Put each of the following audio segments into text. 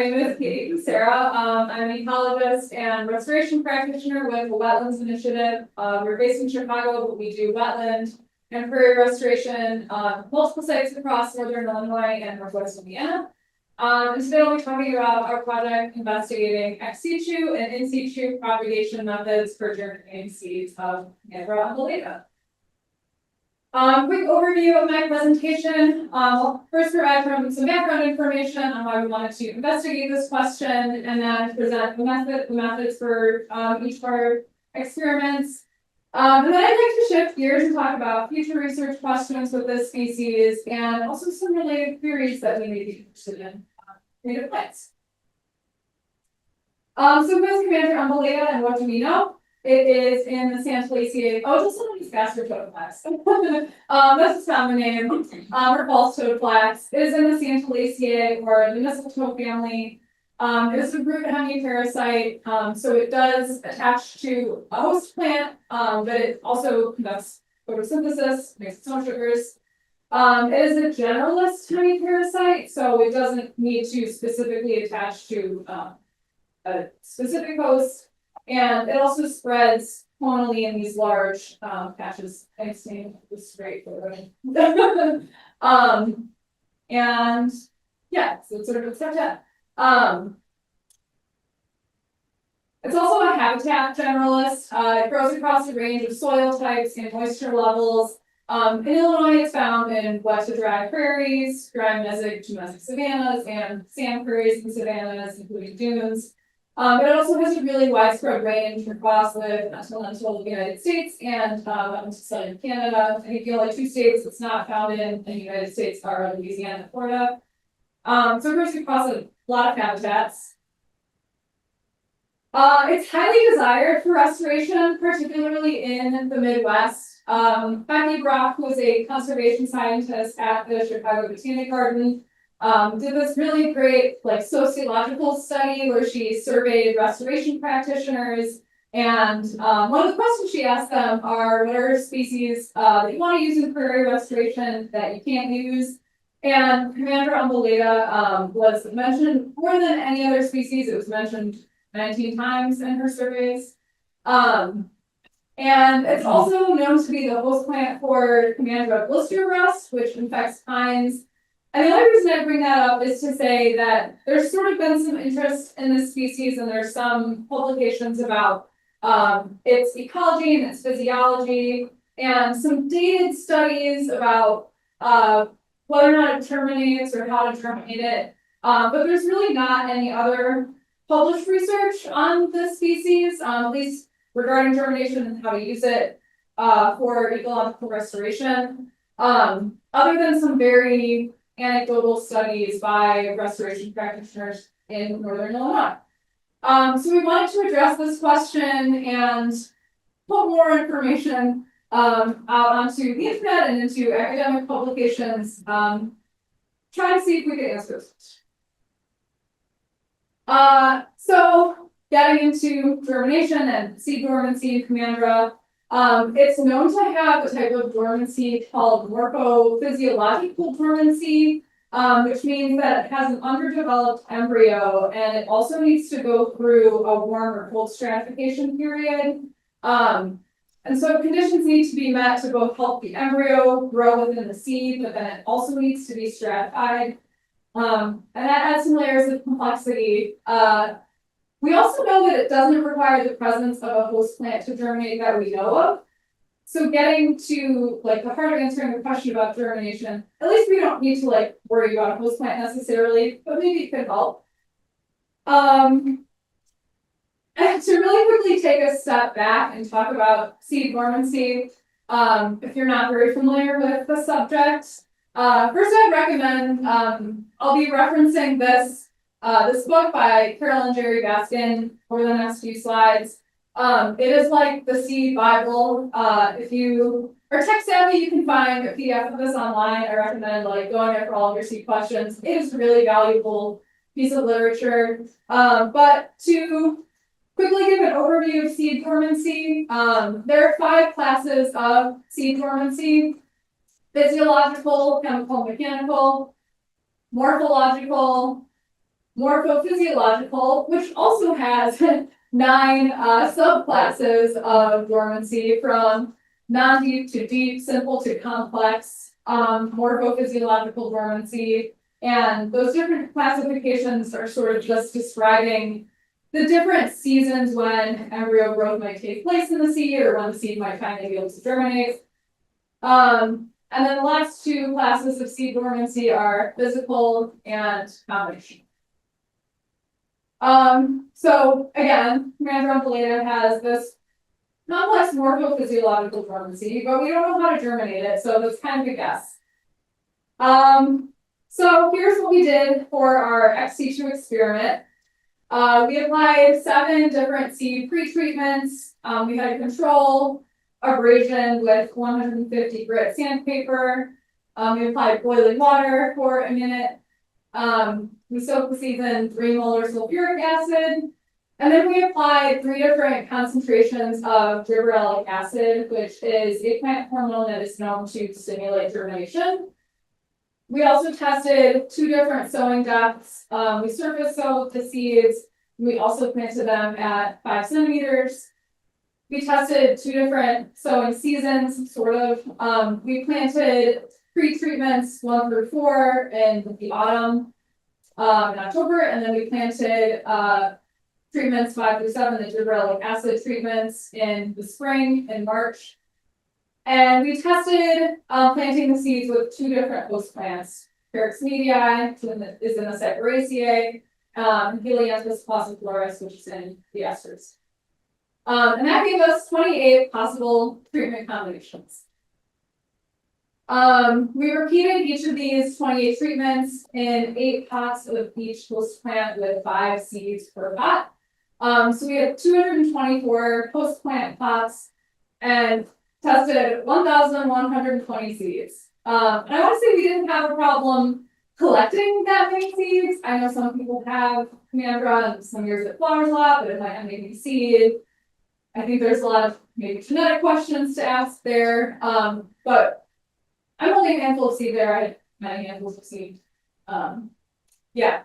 my name is Katie Kucera. I'm an ecologist and restoration practitioner with the Wetlands Initiative. We're based in Chicago, but we do wetland and prairie restoration on multiple sites across northern Illinois and northwest Indiana. And today we'll be talking about our project investigating ex situ and in situ propagation methods for germinating seeds of Comandra umbellata. Quick overview of my presentation. I'll first provide some background information on why we wanted to investigate this question, and then present the methods for each of our experiments. And then I'd like to shift gears and talk about future research questions with this species, and also some related queries that we may be interested in native plants. So who is Comandra umbellata and what do we know? It is in the Santalaceae. Oh, just some of these faster toadflax. That's its common name. Or false toadflax. It is in the Santalaceae or the mistletoe family. It is a root hemiparasite, so it does attach to a host plant, but it also conducts photosynthesis, makes its own sugars. It is a generalist hemiparasite, so it doesn't need to specifically attach to a specific host. And it also spreads clonally in these large patches. Thanks, name was great for and yeah, so it's sort of a that. It's also a habitat generalist. It grows across a range of soil types and moisture levels. In Illinois, it's found in wet to dry prairies, dry mesic to mesic savannas, and sand prairies and savannas, including dunes. But it also has a really widespread range across the continental United States and southern Canada. I think the only two states it's not found in the United States are Louisiana and Florida. So it grows across a lot of habitats. It's highly desired for restoration, particularly in the Midwest. Becky Brock, who is a conservation scientist at the Chicago Botanic Garden, did this really great sociological study where she surveyed restoration practitioners, and one of the questions she asked them are what are species that you want to use in prairie restoration that you can't use, and Comandra umbellata was mentioned more than any other species. It was mentioned 19 times in her surveys, and it's also known to be the host plant for Comandra blister rust, which infects pines. And the only reason I bring that up is to say that there's sort of been some interest in this species, and there's some publications about its ecology and its physiology, and some dated studies about whether or not it germinates or how to germinate it. But there's really not any other published research on this species, at least regarding germination and how to use it for ecological restoration, other than some very anecdotal studies by restoration practitioners in northern Illinois. So we wanted to address this question and put more information out onto the internet and into academic publications, try to see if we could answer this. So getting into germination and seed dormancy in Comandra, it's known to have a type of dormancy called morphophysiological dormancy, which means that it has an underdeveloped embryo, and it also needs to go through a warm or cold stratification period. And so conditions need to be met to both help the embryo grow within the seed, but then it also needs to be stratified. And that adds some layers of complexity. We also know that it doesn't require the presence of a host plant to germinate that we know of. So getting to the heart of answering the question about germination, at least we don't need to worry about a host plant necessarily, but maybe it could help. And to really quickly take a step back and talk about seed dormancy, if you're not very familiar with the subject, first I'd recommend, I'll be referencing this book by Carol and Jerry Baskin over the next few slides. It is like the seed Bible. If you are tech savvy, you can find a PDF of this online. I recommend going there for all of your seed questions. It is a really valuable piece of literature. But to quickly give an overview of seed dormancy, there are 5 classes of seed dormancy: physiological, chemical, mechanical, morphological, morphophysiological, which also has 9 subclasses of dormancy, from non-deep to deep, simple to complex, morphophysiological dormancy. And those different classifications are sort of just describing the different seasons when embryo growth might take place in the seed, or when the seed might finally be able to germinate. And then the last 2 classes of seed dormancy are physical and combination. So again, Comandra umbellata has this complex morphophysiological dormancy, but we don't know how to germinate it, so that's kind of a guess. So here's what we did for our ex situ experiment. We applied 7 different seed pre-treatments. We had a control abrasion with 150 grit sandpaper. We applied boiling water for a minute. We soaked the seeds in 3 molar sulfuric acid. And then we applied 3 different concentrations of gibberellic acid, which is a plant hormone that is known to stimulate germination. We also tested 2 different sowing depths. We surface sowed the seeds. We also planted them at 5 centimeters. We tested 2 different sowing seasons, sort of. We planted pre-treatments 1 through 4 in the autumn, in October, and then we planted treatments 5 through 7, the gibberellic acid treatments, in the spring, in March. And we tested planting the seeds with 2 different host plants. Carex medii is in the Cyperaceae, Helianthus passiflorus, which is in the esters. And that gave us 28 possible treatment combinations. We repeated each of these 28 treatments in 8 pots of each host plant with 5 seeds per pot. So we had 224 host plant pots and tested 1,120 seeds. And I want to say we didn't have a problem collecting that many seeds. I know some people have Comandra, and some years it flowers a lot, but it might not make any seed. I think there's a lot of maybe genetic questions to ask there. But I'm only a handful of seed there. I had many handfuls of seed. Yeah.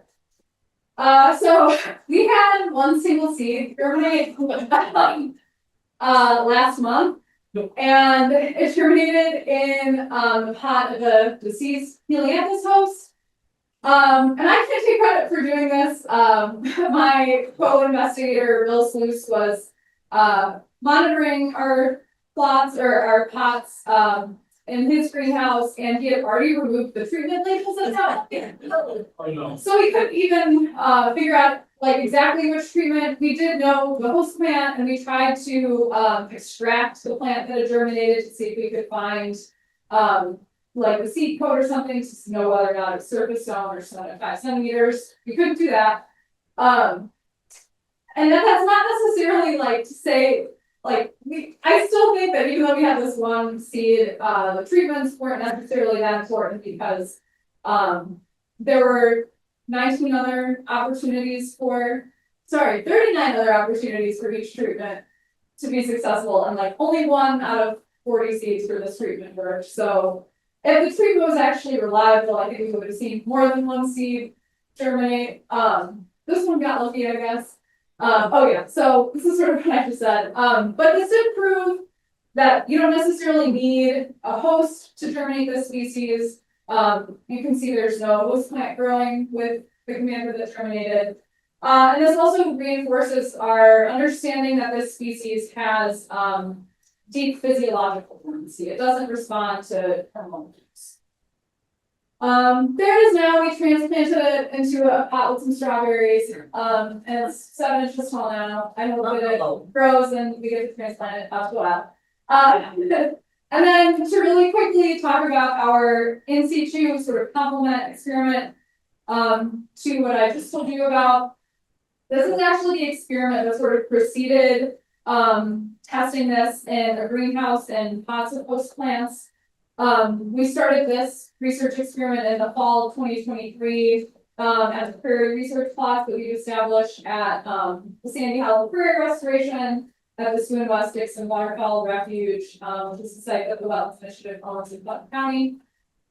So we had 1 single seed germinate last month, and it germinated in the pot of a deceased Helianthus host. And I can't take credit for doing this. My co-investigator, Bill Sluice, was monitoring our plots, or our pots, in his greenhouse, and he had already removed the treatment labels and stuff. So we couldn't even figure out like exactly which treatment. We did know the host plant, and we tried to extract the plant that had germinated to see if we could find like the seed coat or something to know whether or not it's surface sown or sown at 5 centimeters. We couldn't do that. And that's not necessarily like to say, like, I still think that even though we had this 1 seed, the treatments weren't necessarily that important, because there were 39 other opportunities for each treatment to be successful, and like only 1 out of 40 seeds for this treatment worked. So if the treatment was actually reliable, I think we would have seen more than 1 seed germinate. This one got lucky, I guess. Oh yeah, so this is sort of what I just said. But this did prove that you don't necessarily need a host to germinate this species. You can see there's no host plant growing with the Comandra that germinated. And this also reinforces our understanding that this species has deep physiological dormancy. It doesn't respond to hormone use. There it is now. We transplanted it into a pot with some strawberries, and it's 7 inches tall now. I hope that it grows and we get to transplant it after a while. And then to really quickly talk about our in situ sort of complement experiment to what I just told you about. This is actually the experiment that sort of preceded testing this in a greenhouse and pots of host plants. We started this research experiment in the fall of 2023 at the prairie research plots that we established at the Sandy Hollow Prairie Restoration at the Spoon Dixon Waterfowl Refuge, which is the site that the Wetlands Initiative owns in Button County.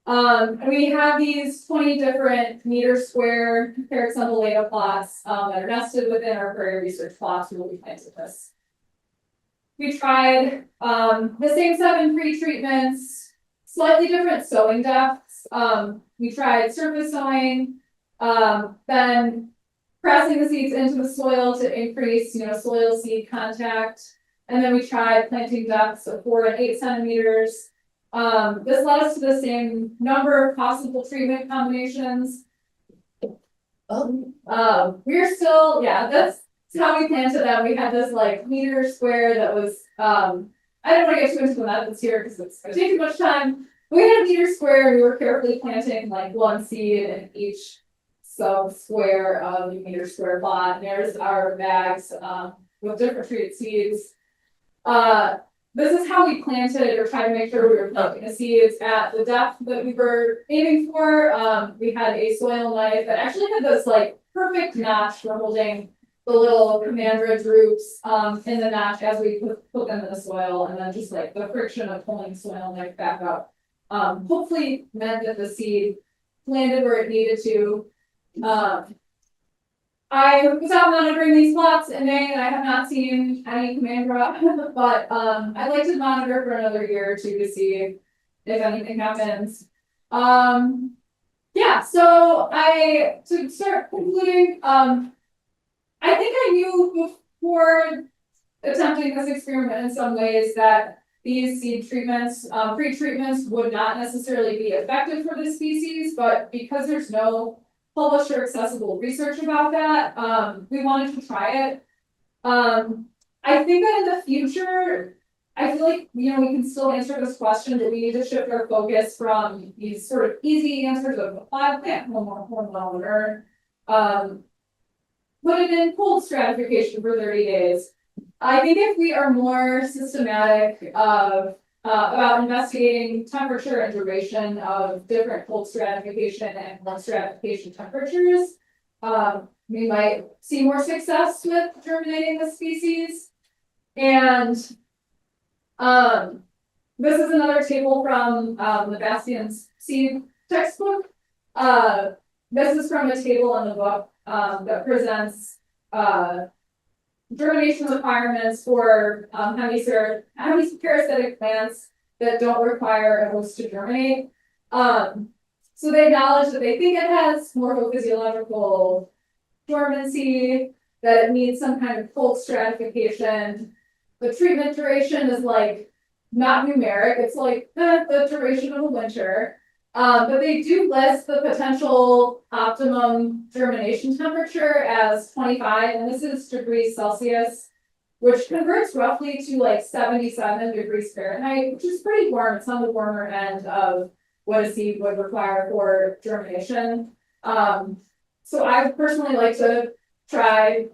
And we have these 20 different meter square carrots umbellata plots that are nested within our prairie research plots where we planted this. We tried the same 7 pre-treatments, slightly different sowing depths. We tried surface sowing, then pressing the seeds into the soil to increase, soil seed contact. And then we tried planting depths of 4 and 8 centimeters. This led us to the same number of possible treatment combinations. We're still, that's how we planted them. We had this like meter square that was, I don't want to get too into the methods here because it's going to take too much time. We had a meter square and we were carefully planting like 1 seed in each square of the meter square plot. And there's our bags with different treated seeds. This is how we planted or tried to make sure we were planting the seeds at the depth that we were aiming for. We had a soil knife that actually had this like perfect notch for holding the little Comandra droops in the notch as we put them in the soil, and then just like the friction of pulling the soil knife back up. Hopefully meant that the seed landed where it needed to. I was out monitoring these plots in May and I have not seen any Comandra, but I'd like to monitor for another year or two to see if anything happens. So to start concluding, I think I knew before attempting this experiment in some ways that these seed treatments, pre-treatments would not necessarily be effective for this species, but because there's no published or accessible research about that, we wanted to try it. I think that in the future, I feel like, we can still answer this question, but we need to shift our focus from these sort of easy answers of applied plant hormone or put it in cold stratification for 30 days. I think if we are more systematic about investigating temperature and duration of different cold stratification and warm stratification temperatures, we might see more success with germinating the species. And this is another table from the Bastian's seed textbook. This is from a table in the book that presents germination requirements for hemiparasitic plants that don't require a host to germinate. So they acknowledge that they think it has morphophysiological dormancy, that it needs some kind of cold stratification. The treatment duration is like not numeric, it's like the duration of a winter. But they do list the potential optimum germination temperature as 25, and this is degrees Celsius, which converts roughly to like 77 degrees Fahrenheit, which is pretty warm. It's on the warmer end of what a seed would require for germination. So I personally like to try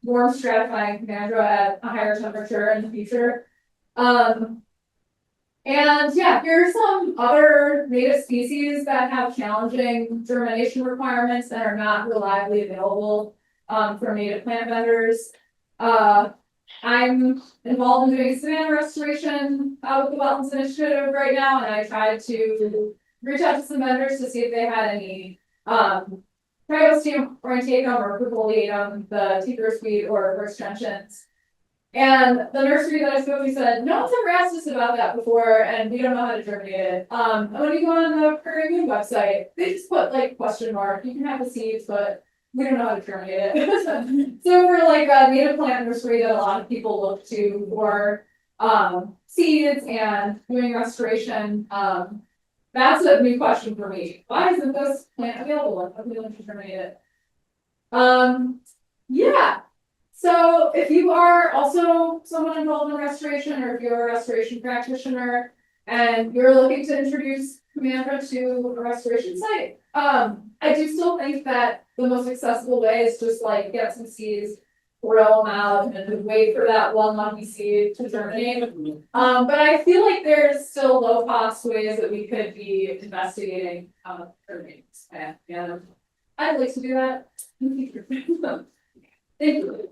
warm stratifying Comandra at a higher temperature in the future. And here are some other native species that have challenging germination requirements that are not reliably available from native plant vendors. I'm involved in doing savanna restoration with the Wetlands Initiative right now, and I tried to reach out to some vendors to see if they had any Triosteum orientatum or Purpuleatum, the Tigris weed or first gentians. And the nursery that I spoke to said, no one's ever asked us about that before, and we don't know how to germinate it. And when you go on the Prairie Moon website, they just put like question mark. You can have the seeds, but we don't know how to germinate it. So we're like a native plant nursery that a lot of people look to for seeds and doing restoration. That's a new question for me. Why isn't this plant available? I'm willing to germinate it. So if you are also someone involved in restoration, or if you're a restoration practitioner and you're looking to introduce Comandra to a restoration site, I do still think that the most accessible way is just like get some seeds, grow them out, and wait for that one lucky seed to germinate. But I feel like there's still low cost ways that we could be investigating germinating. Yeah, I'd like to do that in the future. Thank you.